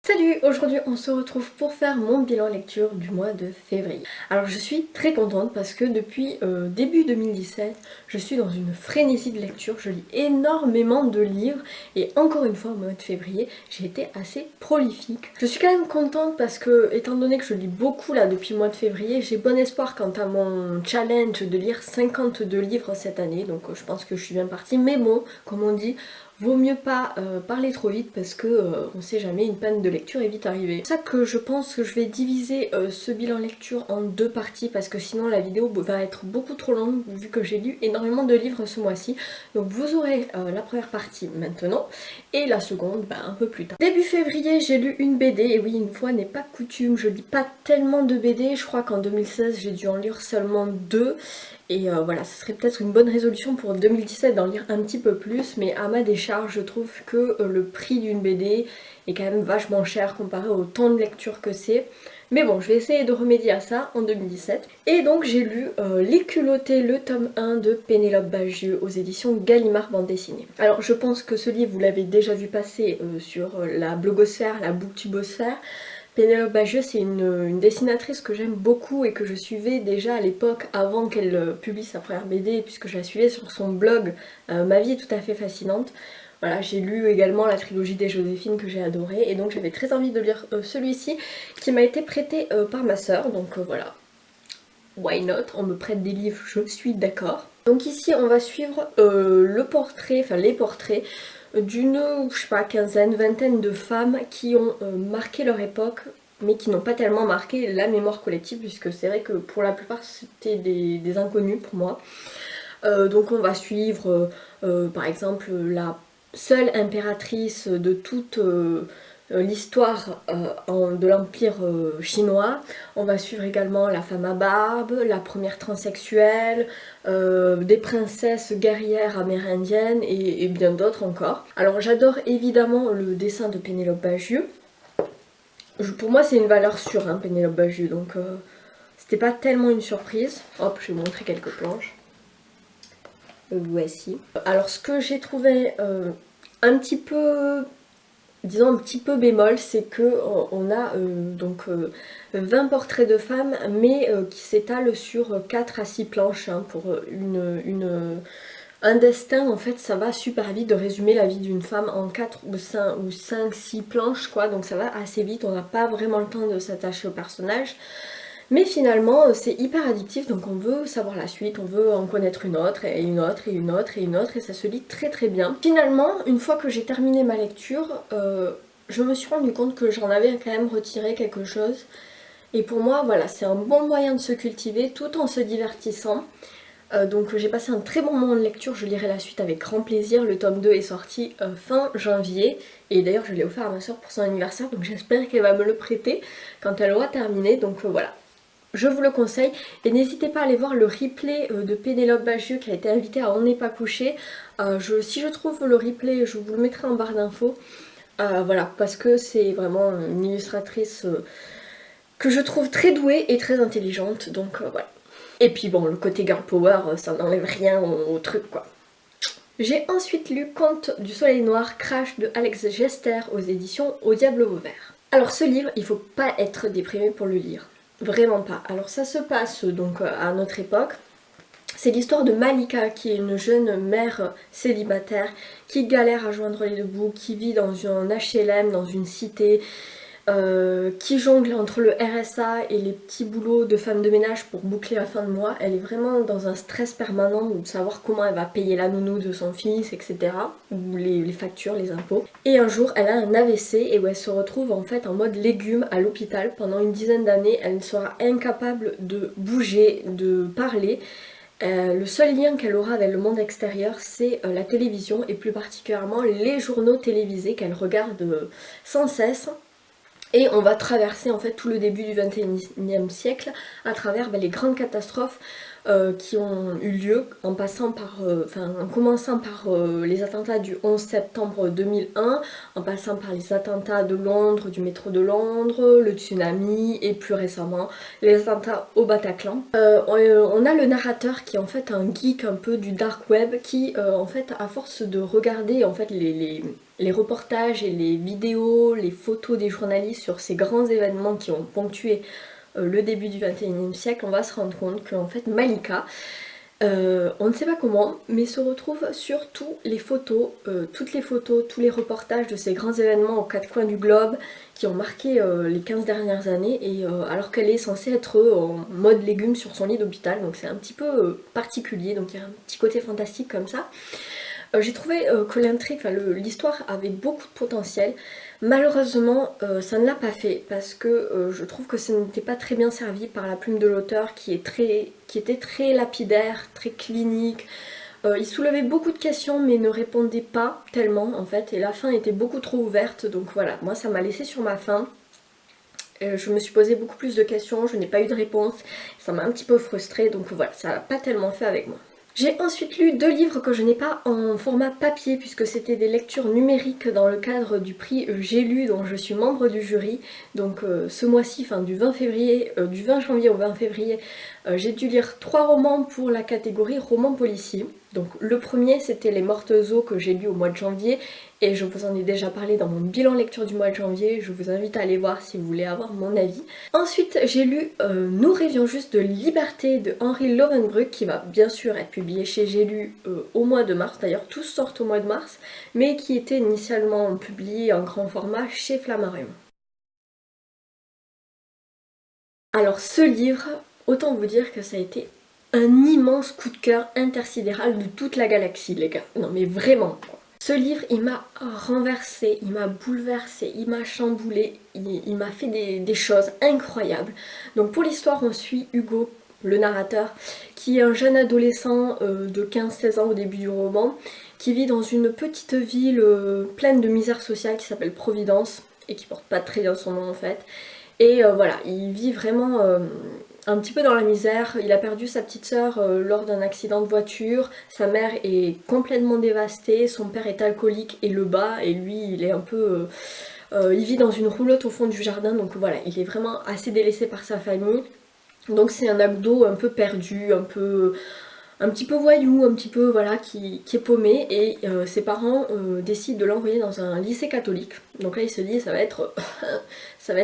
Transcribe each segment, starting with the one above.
Salut, aujourd'hui on se retrouve pour faire mon bilan lecture du mois de février. Alors je suis très contente parce que depuis début 2017, je suis dans une frénésie de lecture, je lis énormément de livres et encore une fois au mois de février, j'ai été assez prolifique. Je suis quand même contente parce que étant donné que je lis beaucoup là depuis le mois de février, j'ai bon espoir quant à mon challenge de lire 52 livres cette année, donc je pense que je suis bien partie, mais bon, comme on dit, vaut mieux pas parler trop vite parce que on sait jamais, une panne de lecture est vite arrivée. C'est pour ça que je pense que je vais diviser ce bilan lecture en deux parties parce que sinon la vidéo va être beaucoup trop longue vu que j'ai lu énormément de livres ce mois-ci. Donc vous aurez la première partie maintenant et la seconde un peu plus tard. Début février j'ai lu une BD et oui, une fois n'est pas coutume, je lis pas tellement de BD, je crois qu'en 2016 j'ai dû en lire seulement deux. Et voilà, ce serait peut-être une bonne résolution pour 2017 d'en lire un petit peu plus, mais à ma décharge, je trouve que le prix d'une BD est quand même vachement cher comparé au temps de lecture que c'est. Mais bon, je vais essayer de remédier à ça en 2017. Et donc j'ai lu Les Culottés, le tome 1 de Pénélope Bagieux aux éditions Gallimard bande dessinée. Alors je pense que ce livre, vous l'avez déjà vu passer sur la blogosphère, la booktubosphère. Pénélope Bagieux, c'est une dessinatrice que j'aime beaucoup et que je suivais déjà à l'époque avant qu'elle publie sa première BD, puisque je la suivais sur son blog Ma vie est tout à fait fascinante. Voilà, j'ai lu également la trilogie des Joséphine que j'ai adorée et donc j'avais très envie de lire celui-ci qui m'a été prêté par ma sœur, donc voilà. Why not? On me prête des livres, je suis d'accord. Donc ici on va suivre le portrait, enfin les portraits d'une, je sais pas, quinzaine, vingtaine de femmes qui ont marqué leur époque mais qui n'ont pas tellement marqué la mémoire collective puisque c'est vrai que pour la plupart c'était des inconnus pour moi. Donc on va suivre par exemple la seule impératrice de toute l'histoire de l'empire chinois. On va suivre également la femme à barbe, la première transsexuelle, des princesses guerrières amérindiennes et bien d'autres encore. Alors j'adore évidemment le dessin de Pénélope Bagieux. Pour moi c'est une valeur sûre, hein, Pénélope Bagieux, donc c'était pas tellement une surprise. Hop, je vais vous montrer quelques planches. Voici. Alors ce que j'ai trouvé un petit peu, disons un petit peu bémol, c'est que on a 20 portraits de femmes mais qui s'étalent sur 4 à 6 planches, hein, pour un destin. En fait ça va super vite de résumer la vie d'une femme en 4 ou 5, 6 planches quoi, donc ça va assez vite, on n'a pas vraiment le temps de s'attacher au personnage. Mais finalement c'est hyper addictif, donc on veut savoir la suite, on veut en connaître une autre et une autre et une autre et une autre et ça se lit très très bien. Finalement, une fois que j'ai terminé ma lecture, je me suis rendu compte que j'en avais quand même retiré quelque chose. Et pour moi, voilà, c'est un bon moyen de se cultiver tout en se divertissant. Donc j'ai passé un très bon moment de lecture, je lirai la suite avec grand plaisir. Le tome 2 est sorti fin janvier et d'ailleurs je l'ai offert à ma soeur pour son anniversaire, donc j'espère qu'elle va me le prêter quand elle aura terminé, donc voilà. Je vous le conseille et n'hésitez pas à aller voir le replay de Pénélope Bagieux qui a été invitée à On n'est pas couché. Si je trouve le replay, je vous le mettrai en barre d'infos. Voilà, parce que c'est vraiment une illustratrice que je trouve très douée et très intelligente, donc voilà. Et puis bon, le côté girl power, ça n'enlève rien au truc quoi. J'ai ensuite lu Conte du soleil noir, Crash de Alex Gester aux éditions Au Diable Vauvert. Alors ce livre, il faut pas être déprimé pour le lire. Vraiment pas. Alors ça se passe donc à notre époque. C'est l'histoire de Malika qui est une jeune mère célibataire qui galère à joindre les deux bouts, qui vit dans un HLM, dans une cité, qui jongle entre le RSA et les petits boulots de femme de ménage pour boucler la fin de mois. Elle est vraiment dans un stress permanent de savoir comment elle va payer la nounou de son fils, etc. Ou les factures, les impôts. Et un jour, elle a un AVC et où elle se retrouve en fait en mode légume à l'hôpital. Pendant une dizaine d'années, elle sera incapable de bouger, de parler. Le seul lien qu'elle aura avec le monde extérieur, c'est la télévision et plus particulièrement les journaux télévisés qu'elle regarde sans cesse. Et on va traverser en fait tout le début du XXIe siècle à travers les grandes catastrophes qui ont eu lieu en commençant par les attentats du 11 septembre 2001, en passant par les attentats de Londres, du métro de Londres, le tsunami et plus récemment les attentats au Bataclan. On a le narrateur qui est en fait un geek un peu du dark web qui en fait à force de regarder en fait les reportages et les vidéos, les photos des journalistes sur ces grands événements qui ont ponctué le début du 21e siècle, on va se rendre compte qu'en fait Malika, on ne sait pas comment, mais se retrouve sur toutes les photos, tous les reportages de ces grands événements aux quatre coins du globe qui ont marqué les 15 dernières années, et alors qu'elle est censée être en mode légume sur son lit d'hôpital, donc c'est un petit peu particulier, donc il y a un petit côté fantastique comme ça. J'ai trouvé que l'intrigue, l'histoire avait beaucoup de potentiel. Malheureusement, ça ne l'a pas fait parce que je trouve que ça n'était pas très bien servi par la plume de l'auteur qui était très lapidaire, très clinique. Il soulevait beaucoup de questions mais ne répondait pas tellement en fait, et la fin était beaucoup trop ouverte, donc voilà, moi ça m'a laissé sur ma faim. Je me suis posé beaucoup plus de questions, je n'ai pas eu de réponse, ça m'a un petit peu frustrée, donc voilà, ça n'a pas tellement fait avec moi. J'ai ensuite lu 2 livres que je n'ai pas en format papier puisque c'était des lectures numériques dans le cadre du prix J'ai lu dont je suis membre du jury. Donc ce mois-ci, enfin du 20 janvier au 20 février, j'ai dû lire 3 romans pour la catégorie roman policier. Donc le premier c'était Les Mortes Eaux que j'ai lu au mois de janvier, et je vous en ai déjà parlé dans mon bilan lecture du mois de janvier, je vous invite à aller voir si vous voulez avoir mon avis. Ensuite j'ai lu Nous rêvions juste de liberté de Henri Lovenbruck, qui va bien sûr être publié chez J'ai lu au mois de mars, d'ailleurs tous sortent au mois de mars, mais qui était initialement publié en grand format chez Flammarion. Alors ce livre, autant vous dire que ça a été un immense coup de cœur intersidéral de toute la galaxie, les gars. Non mais vraiment. Ce livre, il m'a renversé, il m'a bouleversé, il m'a chamboulé, il m'a fait des choses incroyables. Donc pour l'histoire, on suit Hugo, le narrateur, qui est un jeune adolescent de 15-16 ans au début du roman, qui vit dans une petite ville pleine de misère sociale qui s'appelle Providence, et qui porte pas très bien son nom en fait. Et voilà, il vit vraiment un petit peu dans la misère. Il a perdu sa petite sœur lors d'un accident de voiture. Sa mère est complètement dévastée. Son père est alcoolique et le bat. Et lui, il est un peu... il vit dans une roulotte au fond du jardin. Donc voilà, il est vraiment assez délaissé par sa famille. Donc c'est un ado un peu perdu, un petit peu voyou, un petit peu voilà, qui est paumé, et ses parents décident de l'envoyer dans un lycée catholique. Donc là il se dit ça va être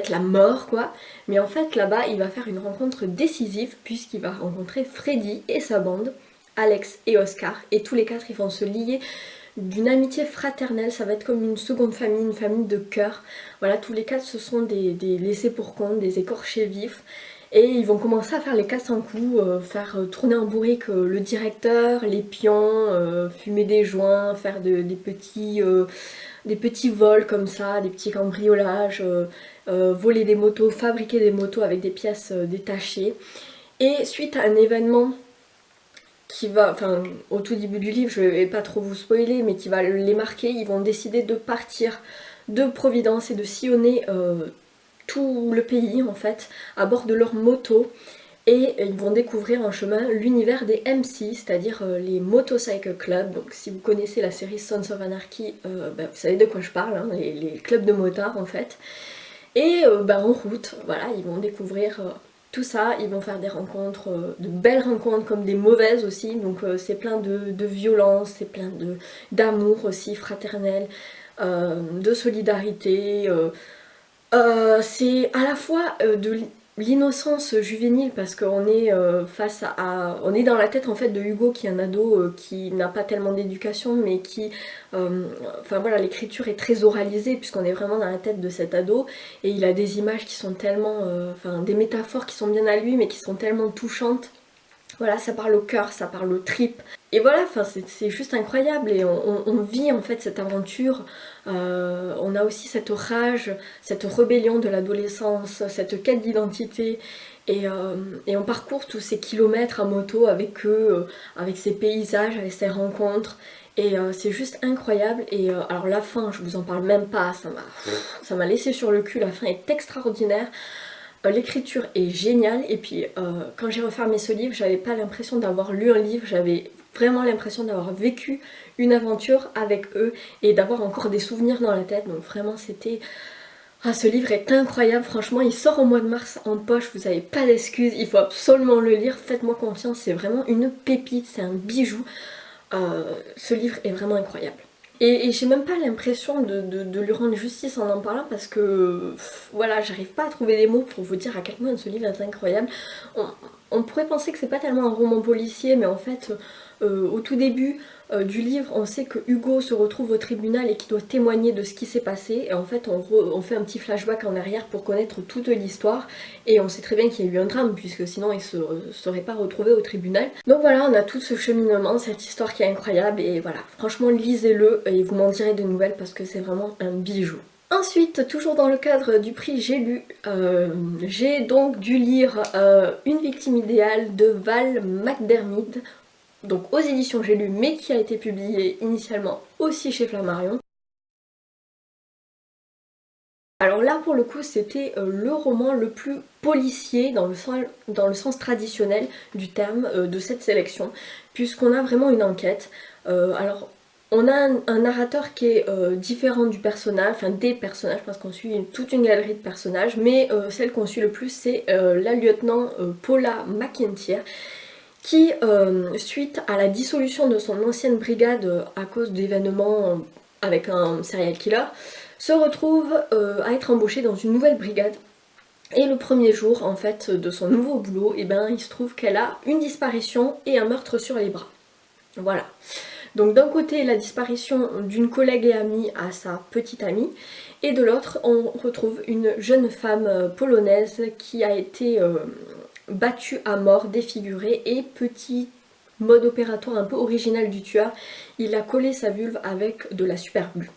la mort quoi. Mais en fait là-bas il va faire une rencontre décisive puisqu'il va rencontrer Freddy et sa bande, Alex et Oscar, et tous les quatre ils vont se lier d'une amitié fraternelle, ça va être comme une seconde famille, une famille de cœur. Voilà, tous les quatre ce sont des laissés pour compte, des écorchés vifs. Et ils vont commencer à faire les casses en coups, faire tourner en bourrique le directeur, les pions, fumer des joints, faire des petits vols comme ça, des petits cambriolages, voler des motos, fabriquer des motos avec des pièces détachées. Et suite à un événement qui va, enfin au tout début du livre, je vais pas trop vous spoiler, mais qui va les marquer, ils vont décider de partir de Providence et de sillonner tout le pays en fait, à bord de leur moto, et ils vont découvrir en chemin l'univers des MC, c'est-à-dire les Motorcycle Club. Donc si vous connaissez la série Sons of Anarchy, vous savez de quoi je parle, hein, les clubs de motards en fait. Et en route, voilà, ils vont découvrir tout ça, ils vont faire des rencontres, de belles rencontres comme des mauvaises aussi, donc c'est plein de violence, c'est plein d'amour aussi fraternel, de solidarité. C'est à la fois de l'innocence juvénile parce qu'on est on est dans la tête en fait de Hugo, qui est un ado qui n'a pas tellement d'éducation, mais qui enfin voilà, l'écriture est très oralisée puisqu'on est vraiment dans la tête de cet ado, et il a des images qui sont tellement enfin des métaphores qui sont bien à lui mais qui sont tellement touchantes. Voilà, ça parle au cœur, ça parle aux tripes. Et voilà, enfin, c'est juste incroyable, et on vit en fait cette aventure. On a aussi cette rage, cette rébellion de l'adolescence, cette quête d'identité. Et on parcourt tous ces kilomètres à moto avec eux, avec ces paysages, avec ces rencontres. Et c'est juste incroyable. Et alors la fin, je vous en parle même pas, ça m'a laissé sur le cul, la fin est extraordinaire. L'écriture est géniale, et puis quand j'ai refermé ce livre, j'avais pas l'impression d'avoir lu un livre, j'avais vraiment l'impression d'avoir vécu une aventure avec eux et d'avoir encore des souvenirs dans la tête. Donc vraiment c'était... Ah, ce livre est incroyable, franchement, il sort au mois de mars en poche, vous n'avez pas d'excuses, il faut absolument le lire, faites-moi confiance, c'est vraiment une pépite, c'est un bijou. Ce livre est vraiment incroyable. Et j'ai même pas l'impression de lui rendre justice en parlant parce que voilà, j'arrive pas à trouver des mots pour vous dire à quel point ce livre est incroyable. On pourrait penser que c'est pas tellement un roman policier, mais en fait au tout début du livre, on sait que Hugo se retrouve au tribunal et qu'il doit témoigner de ce qui s'est passé. Et en fait, on fait un petit flashback en arrière pour connaître toute l'histoire. Et on sait très bien qu'il y a eu un drame, puisque sinon il se serait pas retrouvé au tribunal. Donc voilà, on a tout ce cheminement, cette histoire qui est incroyable. Et voilà, franchement, lisez-le et vous m'en direz des nouvelles parce que c'est vraiment un bijou. Ensuite, toujours dans le cadre du prix J'ai lu, j'ai donc dû lire Une victime idéale de Val McDermid, donc aux éditions J'ai lu, mais qui a été publié initialement aussi chez Flammarion. Alors là pour le coup c'était le roman le plus policier dans le sens traditionnel du terme de cette sélection, puisqu'on a vraiment une enquête. Alors on a un narrateur qui est différent du personnage, enfin des personnages, parce qu'on suit toute une galerie de personnages, mais celle qu'on suit le plus c'est la lieutenant Paula McIntyre, qui, suite à la dissolution de son ancienne brigade à cause d'événements avec un serial killer, se retrouve à être embauchée dans une nouvelle brigade. Et le premier jour en fait de son nouveau boulot, et ben, il se trouve qu'elle a une disparition et un meurtre sur les bras. Voilà. Donc d'un côté la disparition d'une collègue et amie à sa petite amie, et de l'autre on retrouve une jeune femme polonaise qui a été battue à mort, défigurée, et petit mode opératoire un peu original du tueur, il a collé sa vulve avec de la superglue.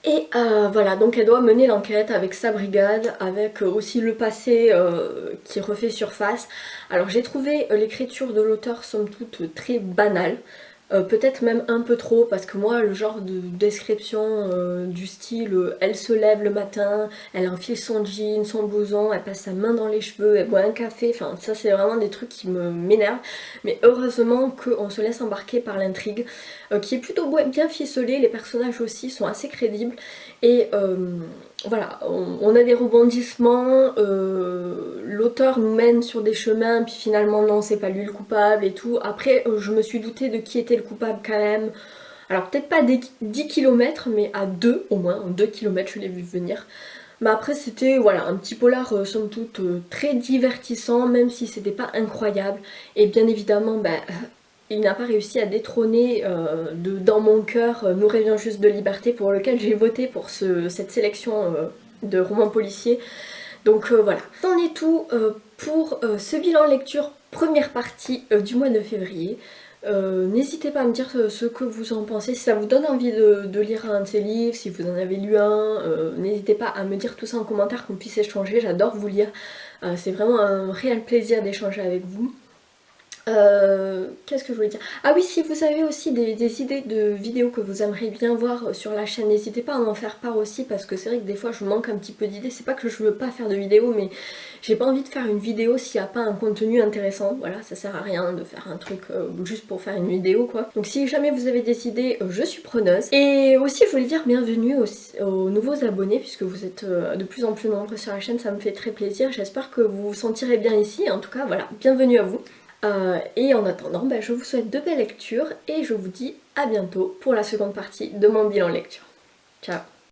Et voilà, donc elle doit mener l'enquête avec sa brigade, avec aussi le passé qui refait surface. Alors j'ai trouvé l'écriture de l'auteur somme toute très banale, peut-être même un peu trop, parce que moi le genre de description du style elle se lève le matin, elle enfile son jean, son blouson, elle passe sa main dans les cheveux, elle boit un café, enfin ça c'est vraiment des trucs qui m'énervent, mais heureusement qu'on se laisse embarquer par l'intrigue qui est plutôt bien ficelée, les personnages aussi sont assez crédibles et voilà, on a des rebondissements, l'auteur nous mène sur des chemins, puis finalement non c'est pas lui le coupable et tout. Après je me suis doutée de qui était le coupable quand même. Alors peut-être pas des 10 km mais à 2 au moins, 2 km je l'ai vu venir. Mais après c'était voilà, un petit polar somme toute très divertissant, même si c'était pas incroyable. Et bien évidemment il n'a pas réussi à détrôner dans mon cœur Nous rêvions juste de liberté, pour lequel j'ai voté pour cette sélection de romans policiers. Donc voilà, c'en est tout pour ce bilan lecture première partie du mois de février. N'hésitez pas à me dire ce que vous en pensez, si ça vous donne envie de lire un de ces livres, si vous en avez lu un, n'hésitez pas à me dire tout ça en commentaire, qu'on puisse échanger, j'adore vous lire, c'est vraiment un réel plaisir d'échanger avec vous. Qu'est-ce que je voulais dire? Ah oui, si vous avez aussi des idées de vidéos que vous aimeriez bien voir sur la chaîne, n'hésitez pas à m'en faire part aussi, parce que c'est vrai que des fois je manque un petit peu d'idées. C'est pas que je veux pas faire de vidéos, mais j'ai pas envie de faire une vidéo s'il n'y a pas un contenu intéressant. Voilà, ça sert à rien de faire un truc juste pour faire une vidéo quoi. Donc si jamais vous avez des idées, je suis preneuse. Et aussi je voulais dire bienvenue aux nouveaux abonnés, puisque vous êtes de plus en plus nombreux sur la chaîne, ça me fait très plaisir. J'espère que vous vous sentirez bien ici. En tout cas voilà, bienvenue à vous. Et en attendant, je vous souhaite de belles lectures et je vous dis à bientôt pour la seconde partie de mon bilan lecture. Ciao!